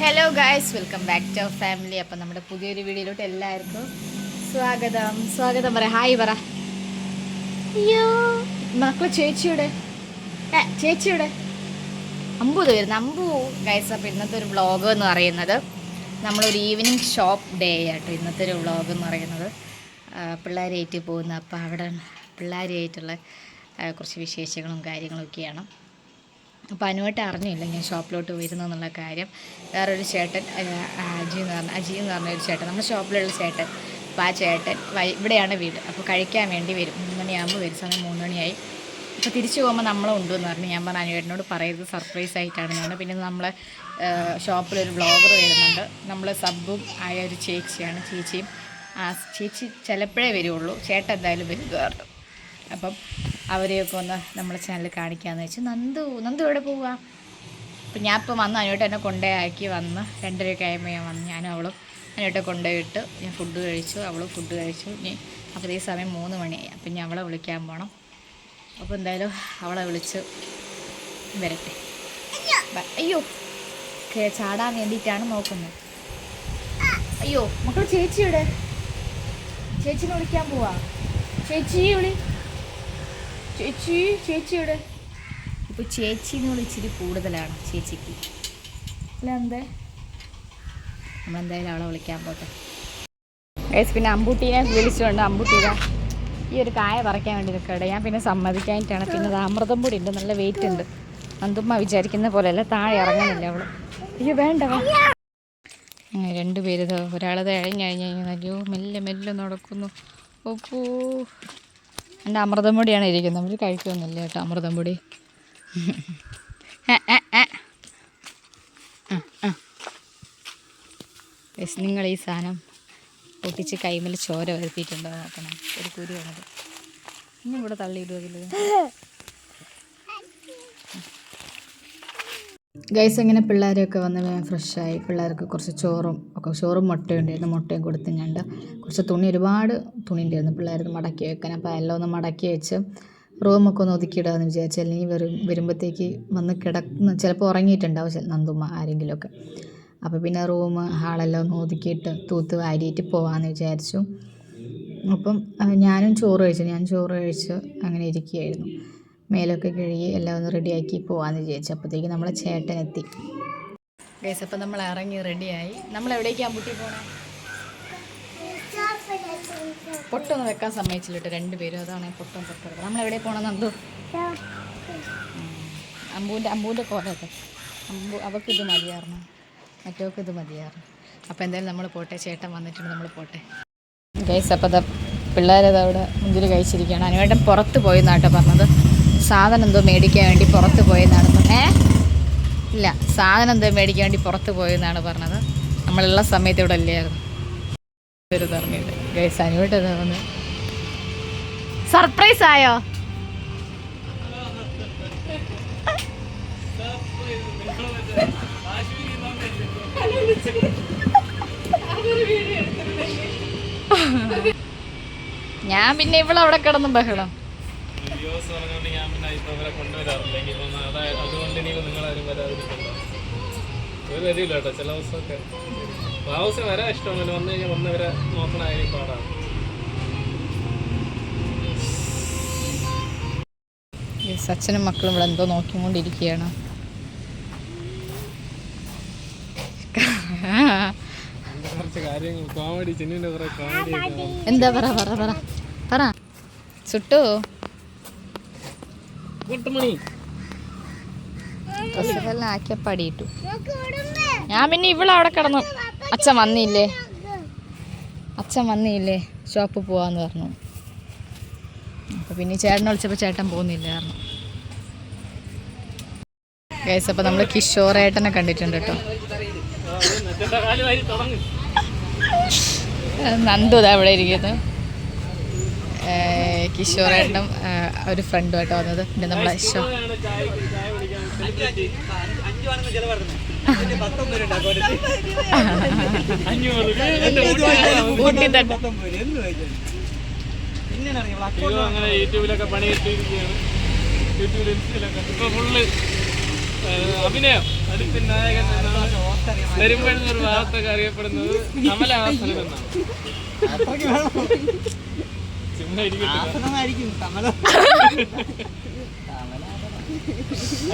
Hello guys, welcome back to our family. അപ്പം നമ്മുടെ പുതിയൊരു വീഡിയോയിലോട്ട് എല്ലാവർക്കും സ്വാഗതം പറ. ഹായ് പറ. അയ്യോ മക്കളെ ചേച്ചിയുടെ അമ്പു വരുന്നു. അമ്പു ഗായ്സ്. അപ്പം ഇന്നത്തെ ഒരു വ്ളോഗ് എന്ന് പറയുന്നത് നമ്മളൊരു ഈവനിങ് ഷോപ്പ് ഡേ ആട്ടോ ഇന്നത്തെ ഒരു വ്ളോഗ് എന്ന് പറയുന്നത്. പിള്ളേരായിട്ട് പോകുന്ന അപ്പം അവിടെ പിള്ളേരായിട്ടുള്ള കുറച്ച് വിശേഷങ്ങളും കാര്യങ്ങളൊക്കെയാണ്. അപ്പോൾ അനുവായിട്ട് അറിഞ്ഞില്ല ഞാൻ ഷോപ്പിലോട്ട് വരുന്നു എന്നുള്ള കാര്യം. വേറൊരു ചേട്ടൻ അജി എന്ന് പറഞ്ഞൊരു ചേട്ടൻ, നമ്മുടെ ഷോപ്പിലുള്ള ചേട്ടൻ. അപ്പോൾ ആ ചേട്ടൻ ഇവിടെയാണ് വീട്. അപ്പോൾ കഴിക്കാൻ വേണ്ടി വരും. 3 മണിയാകുമ്പോൾ വരും. സമയം 3 മണിയായി. അപ്പോൾ തിരിച്ചു പോകുമ്പോൾ നമ്മളെ ഉണ്ടെന്ന് പറഞ്ഞു. ഞാൻ പറഞ്ഞു അനുവേട്ടനോട് പറയരുത്, സർപ്രൈസ് ആയിട്ടാണ് ഞാൻ. പിന്നെ നമ്മളെ ഷോപ്പിലൊരു വ്ളോഗർ വരുന്നുണ്ട്. നമ്മൾ സബ്ബും ആയ ഒരു ചേച്ചിയാണ്. ചേച്ചിയും ചേച്ചി ചിലപ്പോഴേ വരുള്ളൂ, ചേട്ടൻ എന്തായാലും വരും കേട്ടോ. അപ്പം അവരെയൊക്കെ ഒന്ന് നമ്മളെ ചാനൽ കാണിക്കാമെന്ന് വെച്ച്. നന്ദു എവിടെ പോവുക? അപ്പം ഞാൻ ഇപ്പം വന്ന് അനുവേട്ട എന്നെ കൊണ്ടുപോയി വന്ന് 2:30 ആയപ്പോൾ ഞാൻ വന്ന്. ഞാനും അവളും അനുവേട്ട കൊണ്ടുപോയിട്ട് ഞാൻ ഫുഡ് കഴിച്ചു, അവളും ഫുഡ് കഴിച്ചു. ഇനി അപ്പോൾ ഈ സമയം 3 മണിയായി. അപ്പം ഞാൻ അവളെ വിളിക്കാൻ പോകണം. അപ്പോൾ എന്തായാലും അവളെ വിളിച്ച് വരട്ടെ. അയ്യോ ചാടാൻ വേണ്ടിയിട്ടാണ് നോക്കുന്നത്. അയ്യോ മക്കൾ ചേച്ചിയുടെ ചേച്ചിനെ വിളിക്കാൻ പോവാ. ചേച്ചിയുടെ ഇപ്പോൾ ചേച്ചിന്ന് വിളിച്ചിട്ട് കൂടുതലാണ് ചേച്ചിക്ക് അല്ല എന്തേ. നമ്മളെന്തായാലും അവളെ വിളിക്കാൻ പോട്ടെ. പിന്നെ അമ്പൂട്ടീനെ വിളിച്ചുകൊണ്ട് അമ്പൂട്ടീനെ ഈ ഒരു കായ പറിക്കാൻ വേണ്ടി നിൽക്കട്ടെ. ഞാൻ പിന്നെ സമ്മതിക്കാനായിട്ടാണ്. പിന്നെ അത് അമൃതം പൊടി ഉണ്ട്, നല്ല വെയിറ്റ് ഉണ്ട്. നന്ദുമ്മ വിചാരിക്കുന്ന പോലെയല്ല, താഴെ ഇറങ്ങുന്നില്ല അവൾ. അയ്യോ വേണ്ട. അങ്ങനെ 2 പേര് ഒരാളത് കഴിഞ്ഞ് അയ്യോ മെല്ലെ നടക്കുന്നു. ഒപ്പൂ എൻ്റെ അമൃതം പൊടിയാണ് ഇരിക്കുന്നത്. അവർ കഴിക്കുമൊന്നുമില്ല കേട്ടോ അമൃതം പൊടി. നിങ്ങൾ ഈ സാധനം പൊട്ടിച്ച് കൈമേൽ ചോര വരുത്തിയിട്ടുണ്ടോ നോക്കണം. ഒരു കുരു വന്നത് ഇന്നും ഇവിടെ തള്ളിയിടുക. ഗൈസ് അങ്ങനെ പിള്ളേരൊക്കെ വന്ന് ഫ്രഷായി. പിള്ളേർക്ക് കുറച്ച് ചോറും മുട്ടയും ഉണ്ടായിരുന്നു. മുട്ടയും കൊടുത്ത് ഞാൻ കുറച്ച് ഒരുപാട് തുണി ഉണ്ടായിരുന്നു പിള്ളേർക്ക് മടക്കി വെക്കാൻ. അപ്പോൾ എല്ലാം ഒന്ന് മടക്കി വെച്ച് റൂമൊക്കെ ഒന്ന് ഒതുക്കിയിടാമെന്ന് വിചാരിച്ചു. അല്ലെങ്കിൽ വരുമ്പോഴത്തേക്ക് വന്ന് കിടക്കുന്ന ചിലപ്പോൾ ഉറങ്ങിയിട്ടുണ്ടാവും നന്ദുമ്മ ആരെങ്കിലുമൊക്കെ. അപ്പോൾ പിന്നെ ഹാളെല്ലാം ഒന്ന് ഒതുക്കിയിട്ട് തൂത്ത് വാരിയിട്ട് പോകാമെന്ന് വിചാരിച്ചു. അപ്പം ഞാനും ചോറ് കഴിച്ച് അങ്ങനെ ഇരിക്കുകയായിരുന്നു. മേലൊക്കെ കഴുകി എല്ലാം ഒന്ന് റെഡിയാക്കി പോകാമെന്ന് വിചാരിച്ചു. അപ്പോഴത്തേക്ക് നമ്മളെ ചേട്ടൻ എത്തി. ഗൈസ് അപ്പം നമ്മൾ ഇറങ്ങി റെഡിയായി. നമ്മൾ എവിടേക്കാണ് അമ്പൂട്ടി പോകണം? പൊട്ടൊന്നും വെക്കാൻ സമ്മതിച്ചില്ല 2 പേരും. അതാണ് പൊട്ടും നമ്മൾ എവിടെ പോകണം നന്ദു? അമ്പൂൻ്റെ കോലത്തെ അവൾക്ക് ഇത് മതിയായിരുന്നു, മറ്റവർക്ക് ഇത് മതിയായിരുന്നു. അപ്പോൾ എന്തായാലും നമ്മൾ പോട്ടെ. ചേട്ടൻ വന്നിട്ടുണ്ട്, നമ്മൾ പോട്ടെ. ഗൈസ് അപ്പം പിള്ളേരത് അവിടെ മുന്തിരി കഴിച്ചിരിക്കുകയാണ്. അനുവേട്ടൻ പുറത്ത് പോയെന്നാട്ടോ പറഞ്ഞത്. സാധനം എന്തോ മേടിക്കാൻ വേണ്ടി പുറത്ത് പോയെന്നാണ് ഇല്ല സാധനം എന്തോ മേടിക്കാൻ വേണ്ടി പുറത്ത് പോയെന്നാണ് പറഞ്ഞത്. നമ്മളുള്ള സമയത്ത് ഇവിടെ അല്ലായിരുന്നു. പറഞ്ഞിട്ട് ഗൈസ് അനുവേട്ടൻ വന്ന് സർപ്രൈസ് ആയോ? ഞാൻ പിന്നെ ഇവളവിടെ കിടന്ന് ബഹളം. അച്ഛനും മക്കളും ഇവിടെ എന്തോ നോക്കിക്കൊണ്ടിരിക്കുകയാണ്. എന്താ പറ ചുട്ടു ഡ്രസ്സെല്ലാം ആക്കിയ പടിയിട്ടു. ഞാൻ പിന്നെ ഇവളവിടെ കിടന്നു. അച്ഛൻ വന്നില്ലേ ഷോപ്പിൽ പോവാന്ന് പറഞ്ഞു. അപ്പോൾ പിന്നെ ചേട്ടനെ വിളിച്ചപ്പോൾ ചേട്ടൻ പോകുന്നില്ല പറഞ്ഞു. ഗൈസ് അപ്പോൾ നമ്മൾ കിഷോറേട്ടനെ കണ്ടിട്ടുണ്ട് കേട്ടോ. നന്ദു ഇതാ ഇവിടെ ഇരിക്കുന്നു. കിഷോറേട്ടനും ഒരു ഫ്രണ്ടുമായിട്ട് വന്നത്. പിന്നെ നമ്മളെ യൂട്യൂബിലൊക്കെ പണി കിട്ടിയിരിക്കുകയാണ്. യൂട്യൂബിൽ ഇപ്പൊ ഫുള്ള് അഭിനയം. അടുത്ത നായകൻ എന്നാണ് നെരുമ്പെഴുന്നൂർ ഭാഗത്തൊക്കെ അറിയപ്പെടുന്നത് കമലഹാസനം എന്നാണ്. ചുമ്മാ ഇരിക്കട്ടെ.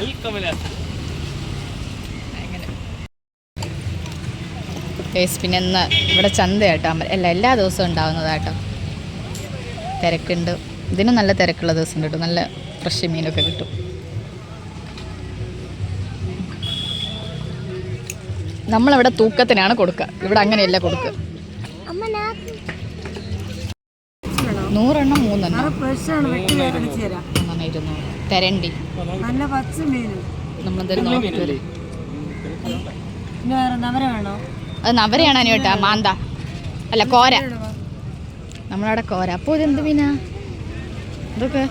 അൽ കമലഹാസൻ. പിന്നെ ഇന്ന് ഇവിടെ ചന്തയാട്ടോ എല്ലാ ദിവസവും ഉണ്ടാവുന്നതാട്ടോ. തിരക്കുണ്ട്. ഇതിനും നല്ല തിരക്കുള്ള ദിവസം കിട്ടും. നല്ല ഫ്രഷ് മീനൊക്കെ കിട്ടും. നമ്മളിവിടെ തൂക്കത്തിനാണ് കൊടുക്കുക. ഇവിടെ അങ്ങനെയല്ല കൊടുക്കുക. 100 എണ്ണം 3 എണ്ണം 200. തെരണ്ടി നമ്മളെന്തായാലും നോക്കിയിട്ട് വരും. അത് നവരയാണോ കേട്ടാ? മാന്ത അല്ല, കോര. നമ്മളവിടെ കോര. അപ്പോൾ ഇതെന്ത് മീനാ ഇതൊക്കെ?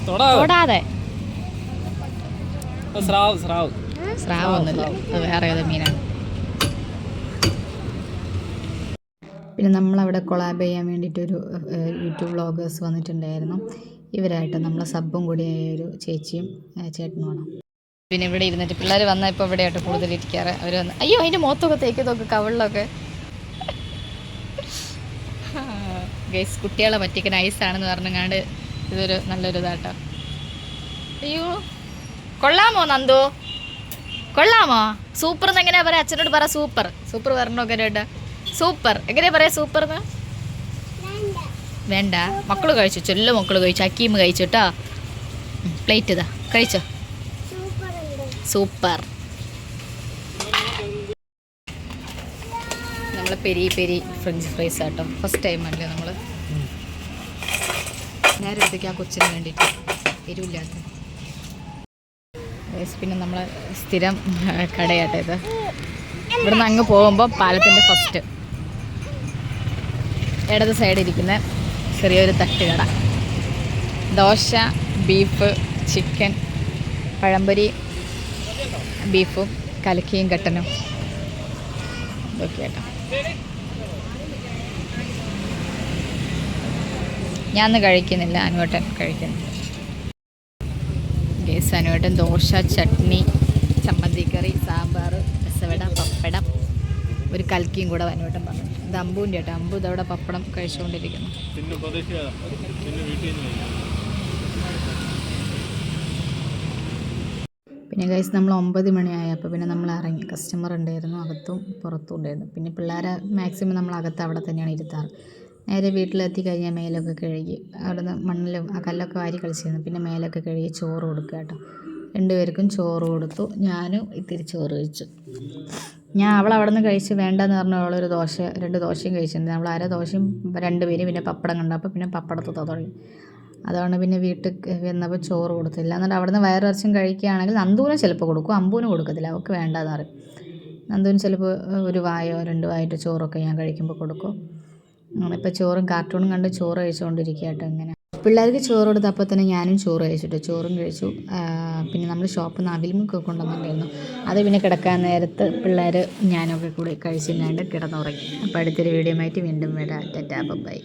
തൊടാതെ. സ്രാവൊന്നുമില്ല, അത് വേറെ ഏതോ മീനാണ്. പിന്നെ നമ്മളവിടെ കൊളാബ് ചെയ്യാൻ വേണ്ടിയിട്ടൊരു യൂട്യൂബ് വ്ളോഗേഴ്സ് വന്നിട്ടുണ്ടായിരുന്നു. ഇവരായിട്ട് നമ്മളെ സബ്ബും കൂടിയായ ഒരു ചേച്ചിയും ചേട്ടനുമാണ്. പിന്നെ ഇവിടെ ഇരുന്നിട്ട് പിള്ളേർ വന്നാൽ ഇപ്പോൾ ഇവിടെയായിട്ട് കൂടുതൽ ഇരിക്കാറ്. അവർ വന്ന് അയ്യോ അതിൻ്റെ മുഖത്തൊക്കെ തേക്കത്തൊക്കെ കവളിലൊക്കെ. ഗൈസ്, കുട്ടികളെ പറ്റിക്കാൻ ഐസാണെന്ന് പറഞ്ഞങ്ങാണ്ട് ഇതൊരു നല്ലൊരു ഇതാട്ടോ. അയ്യോ കൊള്ളാമോ നന്ദു? കൊള്ളാമോ? സൂപ്പർ എന്ന് എങ്ങനെയാ പറയാ? അച്ഛനോട് പറ സൂപ്പർ. സൂപ്പർ പറഞ്ഞോക്കെ കേട്ടാ. സൂപ്പർ എങ്ങനെയാ പറയാ? സൂപ്പർ എന്ന് വേണ്ട. മക്കൾ കഴിച്ചു, ചെല്ലു മക്കൾ കഴിച്ചു. അക്കീം കഴിച്ചു കേട്ടോ. പ്ലേറ്റ് ഇതാ, കഴിച്ചോ. സൂപ്പർ. നമ്മൾ പെരി ഫ്രഞ്ച് ഫ്രൈസ് ആട്ടോ. ഫസ്റ്റ് ടൈം അല്ലേ നമ്മൾ. നേരത്തേക്ക് ആ കൊച്ചിന് വേണ്ടിയിട്ട് എരിവില്ലാത്ത. പിന്നെ നമ്മൾ സ്ഥിരം കടയാട്ടോ ഇത്. ഇവിടുന്ന് അങ്ങ് പോകുമ്പോൾ പാലത്തിൻ്റെ ഫസ്റ്റ് ഇടത് സൈഡിൽ ഇരിക്കുന്ന ചെറിയൊരു തട്ടുകട. ദോശ, ബീഫ്, ചിക്കൻ, പഴംപൊരി, ബീഫും കലക്കിയും കട്ടനും ഇതൊക്കെ ആട്ടോ. ഞാനൊന്നും കഴിക്കുന്നില്ല, അനുവേട്ടൻ കഴിക്കുന്നു. ഗേസ്, അനുവേട്ടൻ ദോശ, ചട്നി, ചമ്മന്തിക്കറി, സാമ്പാർ, രസവട, പപ്പടം, ഒരു കലക്കിയും കൂടെ അനുവേട്ടൻ പറഞ്ഞു. ഇത് അമ്പൂൻ്റെ കേട്ടോ. അമ്പു ഇതവിടെ പപ്പടം കഴിച്ചുകൊണ്ടിരിക്കുന്നു. പിന്നെ ഗൈസ്, നമ്മൾ 9 മണിയായപ്പോൾ പിന്നെ നമ്മൾ ഇറങ്ങി. കസ്റ്റമർ ഉണ്ടായിരുന്നു, അകത്തും പുറത്തും ഉണ്ടായിരുന്നു. പിന്നെ പിള്ളേരെ മാക്സിമം നമ്മൾ അകത്ത് അവിടെ തന്നെയാണ് ഇരുത്താറ്. നേരെ വീട്ടിലെത്തി കഴിഞ്ഞാൽ മേലൊക്കെ കഴുകി അവിടെ നിന്ന് മണ്ണിലും ആ കല്ലൊക്കെ വാരി കളിച്ചിരുന്നു. പിന്നെ മേലൊക്കെ കഴുകി ചോറ് കൊടുക്കുക കേട്ടോ. 2 പേർക്കും ചോറ് കൊടുത്തു. ഞാനും ഇത്തിരി ചോറ് കഴിച്ചു. അവൾ അവിടെ നിന്ന് കഴിച്ച് വേണ്ടെന്ന് പറഞ്ഞ അവളൊരു 2 ദോശയും കഴിച്ചിട്ടുണ്ട്. നമ്മൾ അര ദോശയും 2 പേരും പിന്നെ പപ്പടം കണ്ടപ്പോൾ പിന്നെ പപ്പടത്ത് തുടങ്ങി. അതുകൊണ്ട് പിന്നെ വീട്ടിൽ വന്നപ്പോൾ ചോറ് കൊടുത്തില്ല. എന്നിട്ട് അവിടെ നിന്ന് വയറിറച്ചും കഴിക്കുകയാണെങ്കിൽ നന്ദൂനും ചിലപ്പോൾ കൊടുക്കും, അമ്പൂനും കൊടുക്കത്തില്ല. അവൾക്ക് വേണ്ടെന്ന് പറയും. നന്ദൂന് ചിലപ്പോൾ 1 വായോ 2 വായിട്ട് ചോറൊക്കെ ഞാൻ കഴിക്കുമ്പോൾ കൊടുക്കും. ഇപ്പോൾ ചോറും കാർട്ടൂണും കണ്ട് ചോറ് കഴിച്ചുകൊണ്ടിരിക്കുക കേട്ടോ. ഇങ്ങനെ പിള്ളേർക്ക് ചോറ് കൊടുത്തപ്പോൾ തന്നെ ഞാനും ചോറ് കഴിച്ചിട്ട് ചോറും കഴിച്ചു. പിന്നെ നമ്മൾ ഷോപ്പിൽ നിന്ന് അവിൽമുക്കൊക്കെ കൊണ്ടുവന്നിട്ടുണ്ടായിരുന്നു. അത് പിന്നെ കിടക്കാൻ നേരത്ത് പിള്ളേർ ഞാനൊക്കെ കൂടി കഴിച്ചില്ലാണ്ട് കിടന്നുറങ്ങി. അപ്പോൾ അടുത്തൊരു വീഡിയോ ആയിട്ട് വീണ്ടും വരാം. Tata bye.